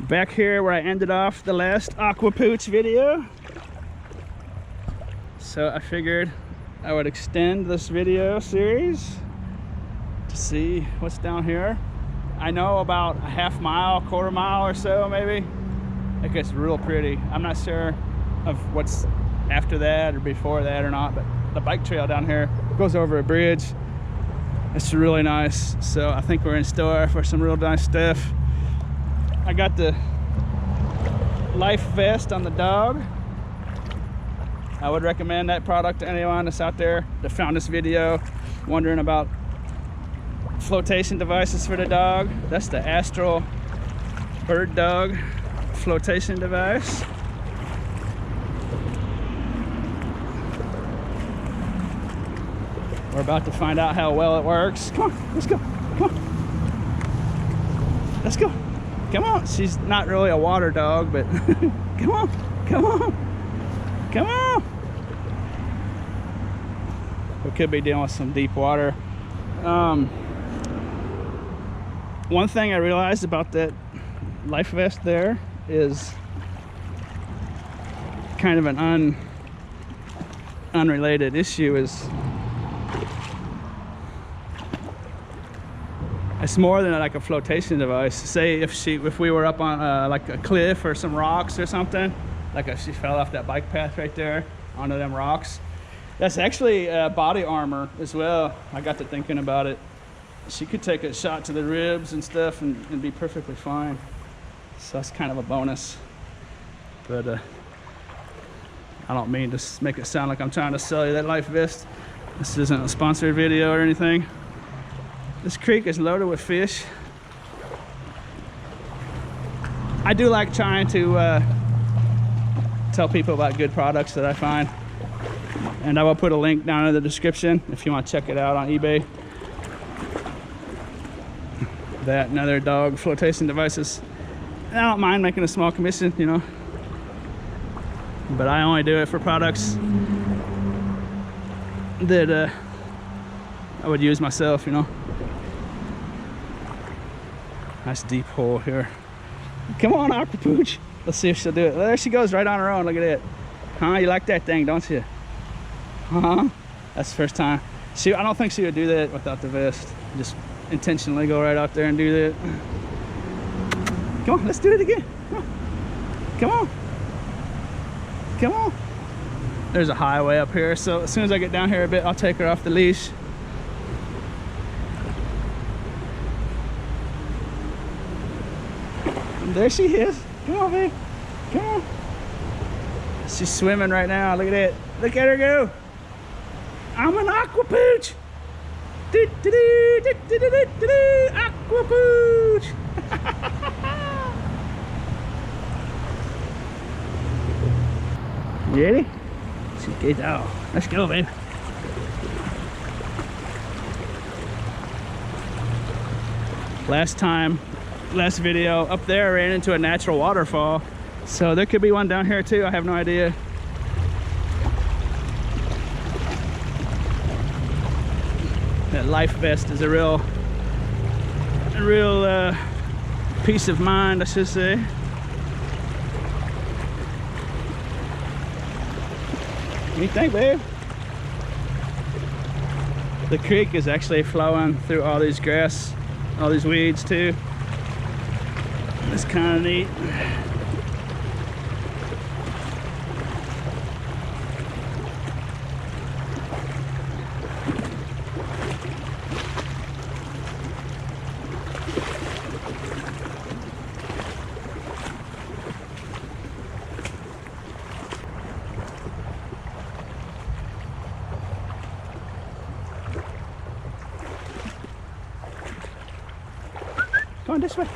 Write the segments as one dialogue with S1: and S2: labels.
S1: Back here where I ended off the last Aqua Pooch video. So I figured I would extend this video series to see what's down here. I know about a half mile, quarter mile or so maybe. It gets real pretty. I'm not sure of what's after that or before that or not, but the bike trail down here goes over a bridge. It's really nice. So I think we're in store for some real nice stuff. I got the life vest on the dog. I would recommend that product to anyone that's out there that found this video wondering about flotation devices for the dog. That's the Astral Bird Dog flotation device. We're about to find out how well it works. Come on, let's go. Come on. Let's go. Come on. She's not really a water dog, but come on. Come on. Come on. We could be dealing with some deep water. One thing I realized about that life vest there is kind of an unrelated issue. Is it's more than like a flotation device. Say if we were up on like a cliff or some rocks or something, like if she fell off that bike path right there onto them rocks, that's actually body armor as well. I got to thinking about it. She could take a shot to the ribs and stuff and be perfectly fine. So that's kind of a bonus. But I don't mean to make it sound like I'm trying to sell you that life vest. This isn't a sponsored video or anything. This creek is loaded with fish. I do like trying to tell people about good products that I find. And I will put a link down in the description if you want to check it out on eBay. That and other dog flotation devices. And I don't mind making a small commission, you know. But I only do it for products that I would use myself, you know. Nice deep hole here. Come on, Aqua Pooch. Let's see if she'll do it. There she goes, right on her own. Look at it. Huh? You like that thing, don't you? Huh? That's the first time. I don't think she would do that without the vest. Just intentionally go right out there and do that. Come on, let's do it again. Come on. Come on. There's a highway up here, so as soon as I get down here a bit, I'll take her off the leash. There she is. Come on, babe. Come on. She's swimming right now. Look at it. Look at her go. I'm an Aqua Pooch. Aqua Pooch. You ready? She's good. Oh, let's go, babe. Last video up there, I ran into a natural waterfall, so there could be one down here too. I have no idea. That life vest is a real peace of mind, I should say. What do you think, babe? The creek is actually flowing through all these grass, all these weeds too. It's kind of neat. Come on this way.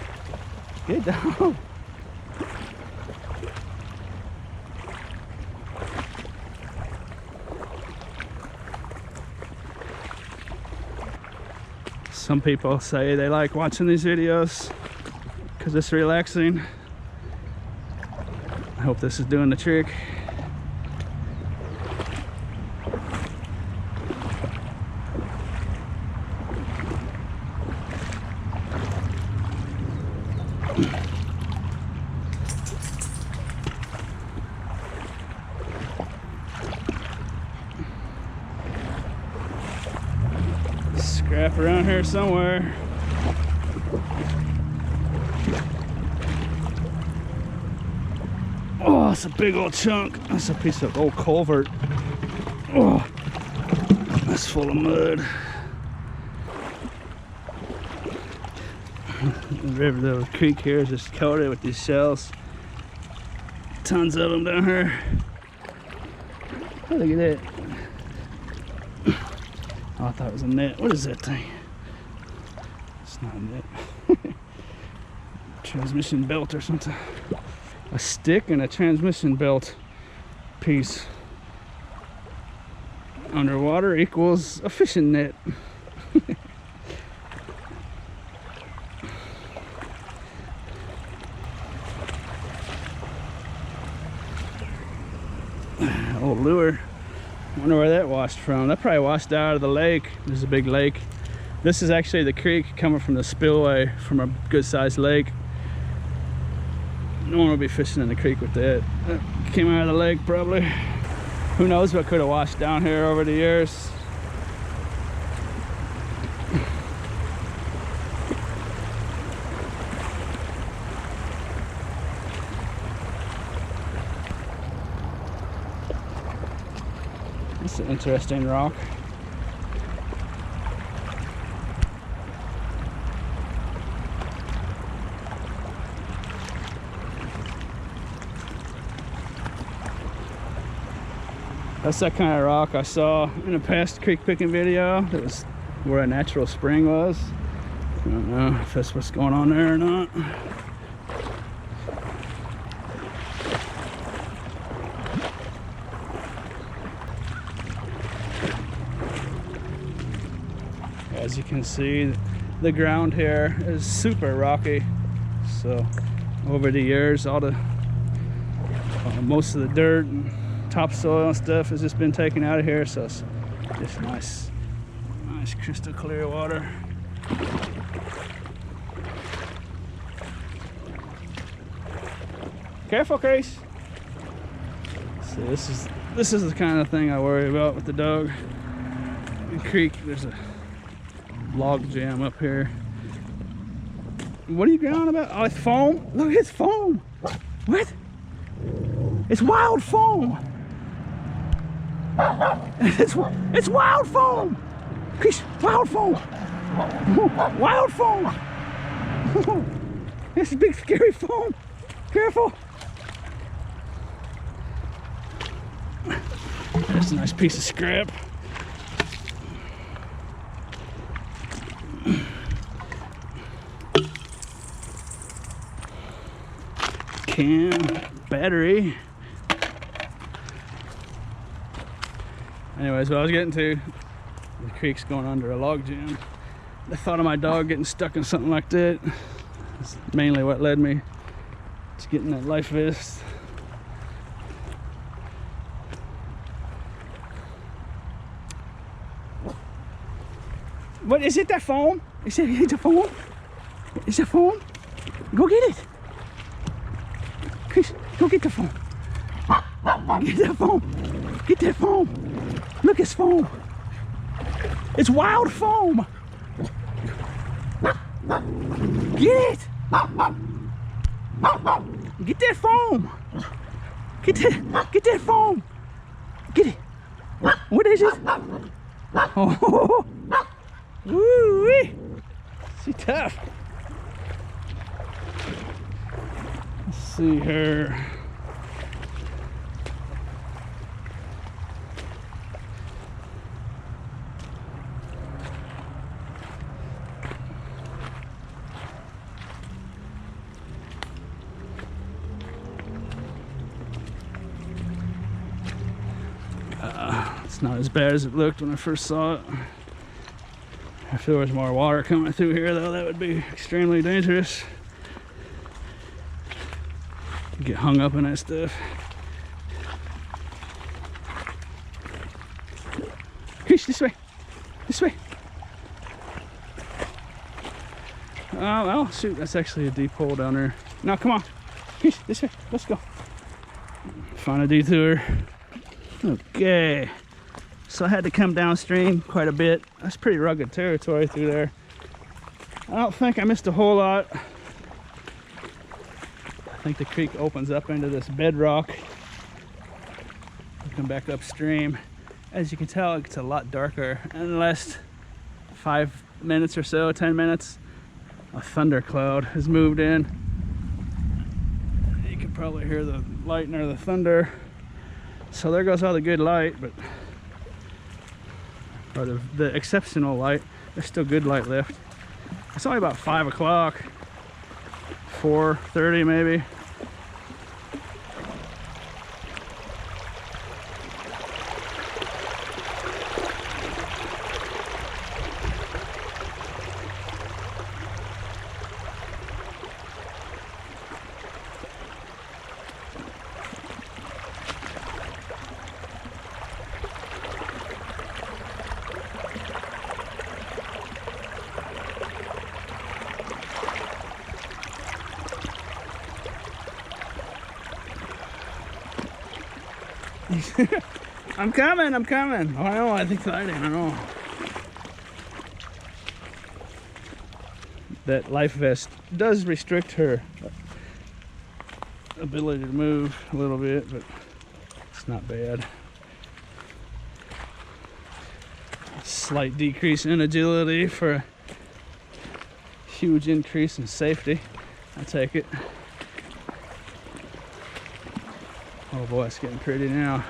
S1: Good dog. Some people say they like watching these videos because it's relaxing. I hope this is doing the trick. scrap around here somewhere. Oh, that's a big old chunk. That's a piece of old culvert. Oh, that's full of mud. The creek here is just coated with these shells. Tons of them down here. Oh, look at that. Oh, I thought it was a net. What is that thing? It's not a net. Transmission belt or something. A stick and a transmission belt piece underwater equals a fishing net. Old lure. Wonder where that washed from. That probably washed out of the lake. There's a big lake. This is actually the creek coming from the spillway from a good sized lake. No one will be fishing in the creek with that. That came out of the lake probably. Who knows what could have washed down here over the years. That's an interesting rock. That's that kind of rock I saw in a past creek picking video. That was where a natural spring was. I don't know if that's what's going on there or not. As you can see, the ground here is super rocky. So over the years, all the most of the dirt and topsoil and stuff has just been taken out of here. So it's just nice crystal clear water. Careful, Case. So this is the kind of thing I worry about with the dog. The creek, there's a log jam up here. What are you growling about? Oh, it's foam. Look, it's foam. What? It's wild foam. It's wild foam. Chris, wild foam. Wild foam. It's big scary foam. Careful. That's a nice piece of scrap. Can, battery. Anyways, what I was getting to, the creek's going under a log jam. The thought of my dog getting stuck in something like that is mainly what led me to getting that life vest. What is it, that foam? Is it a foam? Is it foam? Go get it. Chris, go get the foam. Get that foam. Get that foam. Look, it's foam. It's wild foam. Get it. Get that foam. Get that foam. Get it. What is it? Oh, woo-wee. She's tough. Let's see her. It's not as bad as it looked when I first saw it. If there was more water coming through here, though, that would be extremely dangerous. Get hung up in that stuff. Fish, this way. This way. Oh, well, shoot, that's actually a deep hole down there. Now, come on. Fish, this way. Let's go. Find a detour. Okay. so I had to come downstream quite a bit. That's pretty rugged territory through there. I don't think I missed a whole lot. I think the creek opens up into this bedrock. Come back upstream. As you can tell, it gets a lot darker. In the last 5 minutes or so, 10 minutes, a thunder cloud has moved in. You can probably hear the lightning or the thunder. So there goes all the good light, but or the exceptional light. There's still good light left. It's only about 5 o'clock, 4:30 maybe. I'm coming. Oh, I know, I think exciting, I know. That life vest does restrict her ability to move a little bit, but it's not bad. Slight decrease in agility for a huge increase in safety. I'll take it. Oh boy, it's getting pretty now.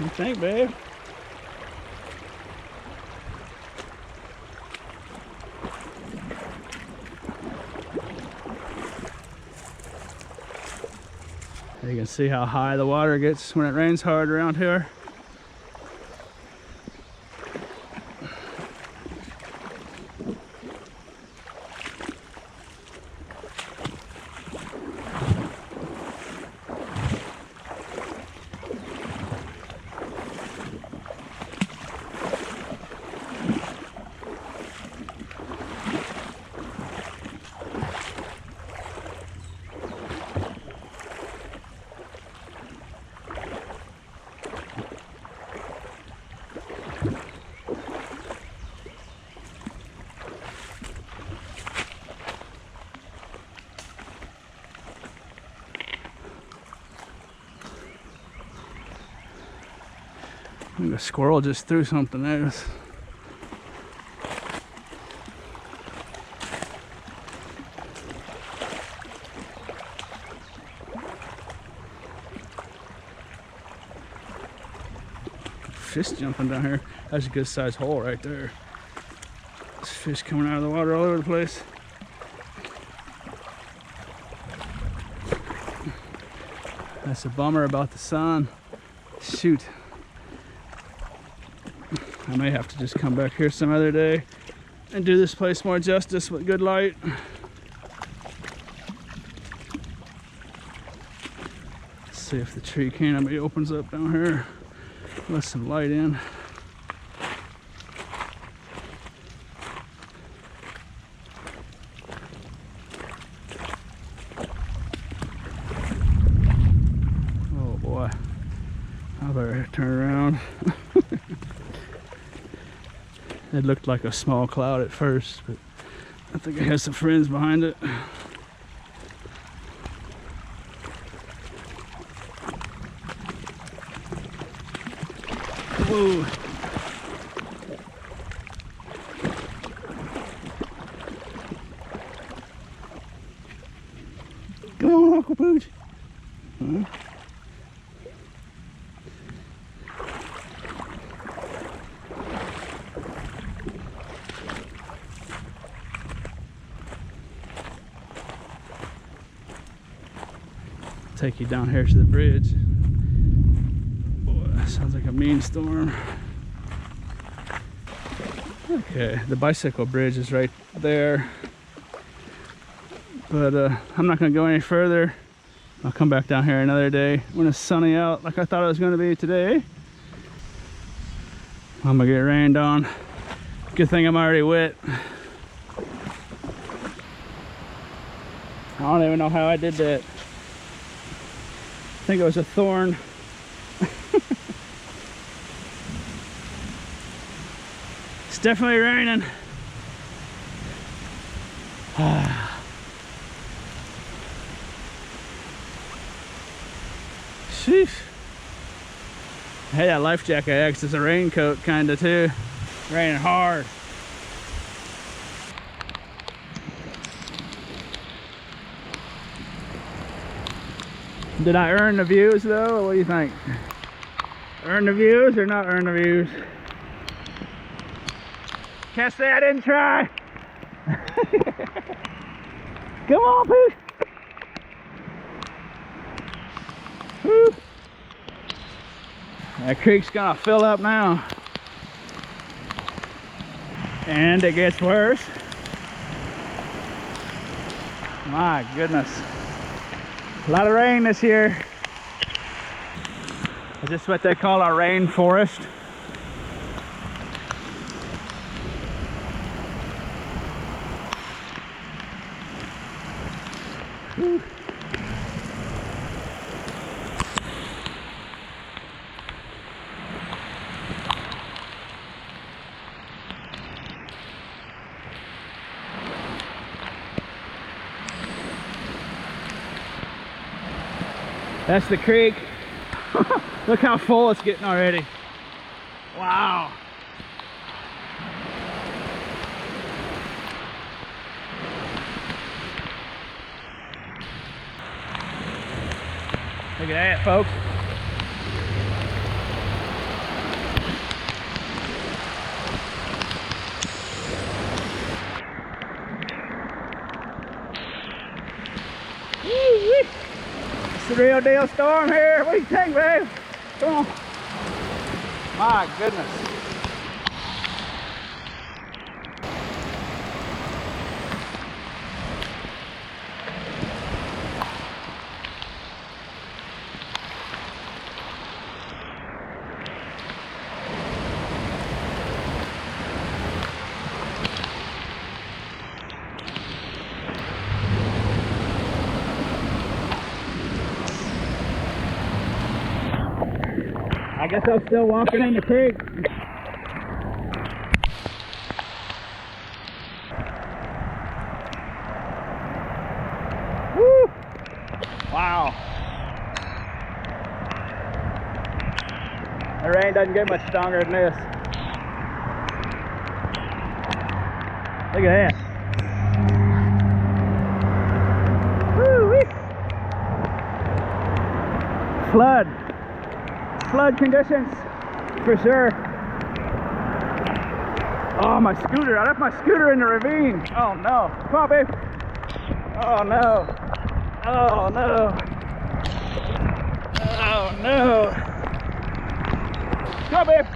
S1: What do you think, babe? You can see how high the water gets when it rains hard around here. I think a squirrel just threw something at us. Fish jumping down here. That's a good sized hole right there. There's fish coming out of the water all over the place. That's a bummer about the sun. Shoot. I may have to just come back here some other day and do this place more justice with good light. Let's see if the tree canopy opens up down here. Let some light in. Oh boy, I better turn around. It looked like a small cloud at first, but I think it has some friends behind it. Whoa. Come on, Aqua Pooch. Huh? Take you down here to the bridge. Boy, that sounds like a mean storm. Okay, the bicycle bridge is right there. But I'm not gonna go any further. I'll come back down here another day when it's sunny out like I thought it was gonna be today. I'm gonna get rained on. Good thing I'm already wet. I don't even know how I did that. I think it was a thorn. It's definitely raining. Sheesh. Hey, that life jacket acts as a raincoat kinda too. Raining hard. Did I earn the views though? What do you think? Earn the views or not earn the views? Can't say I didn't try. Come on, Pooch. Woo. That creek's gonna fill up now. And it gets worse. My goodness. A lot of rain this year. Is this what they call a rainforest? Whew. That's the creek. Look how full it's getting already. Wow. Look at that, folks. Woo-wee. It's the real deal storm here. What do you think, babe? Come on. My goodness. I guess I'm still walking in the creek. Woo! Wow. The rain doesn't get much stronger than this. Look at that. Woo-wee. Flood conditions for sure. Oh, my scooter. I left my scooter in the ravine. Oh no. Come on, babe. Oh no. Oh no. Oh no. Come on, babe.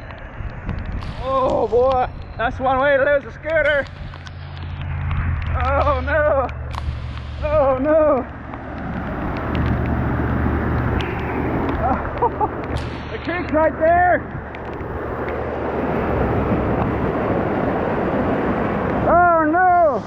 S1: Oh boy. That's one way to lose a scooter. Oh no. Oh no. The creek's right there. Oh no.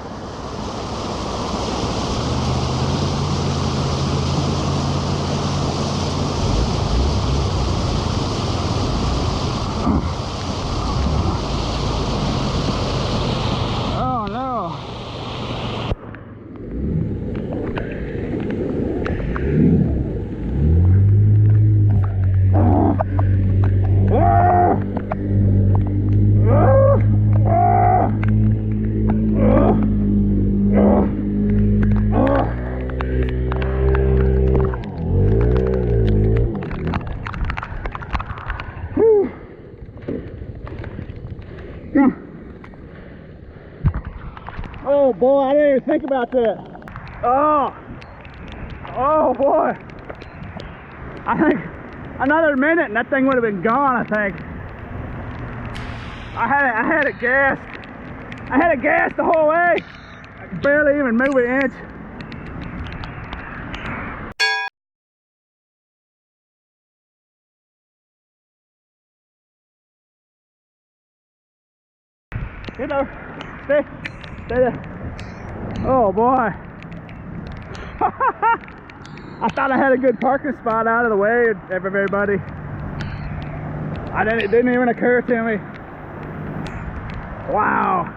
S1: Oh no. Oh boy, I didn't even think about that. Oh boy. I think another minute and that thing would have been gone, I think. I had it gassed. I had it gassed the whole way. I could barely even move an inch. Get there. Stay there. Oh boy. I thought I had a good parking spot out of the way of everybody. It didn't even occur to me. Wow.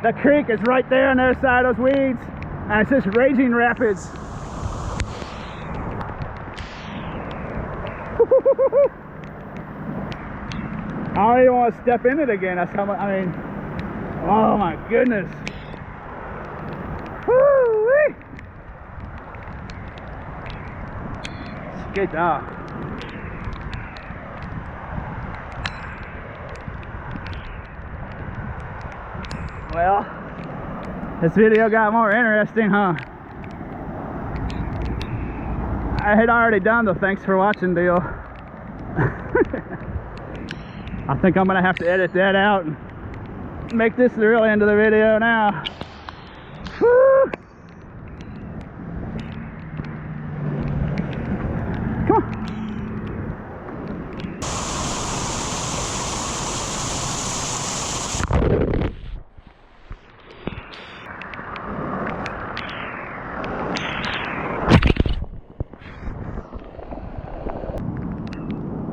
S1: The creek is right there on the other side of those weeds. And it's just raging rapids. I don't even want to step in it again. That's how much, I mean, oh my goodness. Woo-wee. Good job. Well, this video got more interesting, huh? I had already done the thanks for watching deal. I think I'm gonna have to edit that out and make this the real end of the video now. Woo! Come on.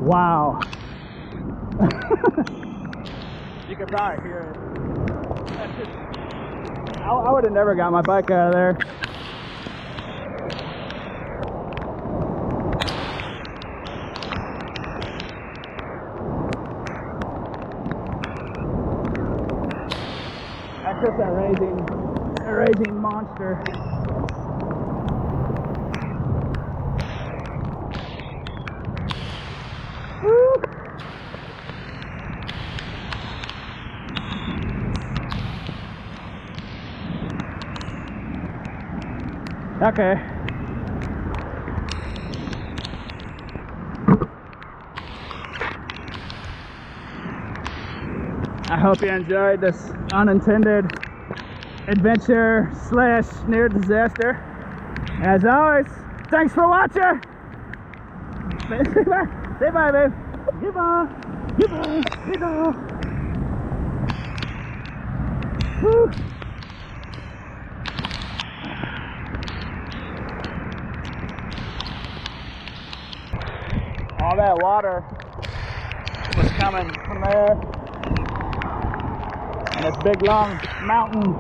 S1: Wow. You can probably hear it. I would have never got my bike out of there. That's just a raging monster. Woo! Okay. I hope you enjoyed this unintended adventure / near disaster. As always, thanks for watching. Say bye. Say bye, babe. Goodbye. Goodbye. Goodbye. Woo. All that water was coming from there, and this big long mountain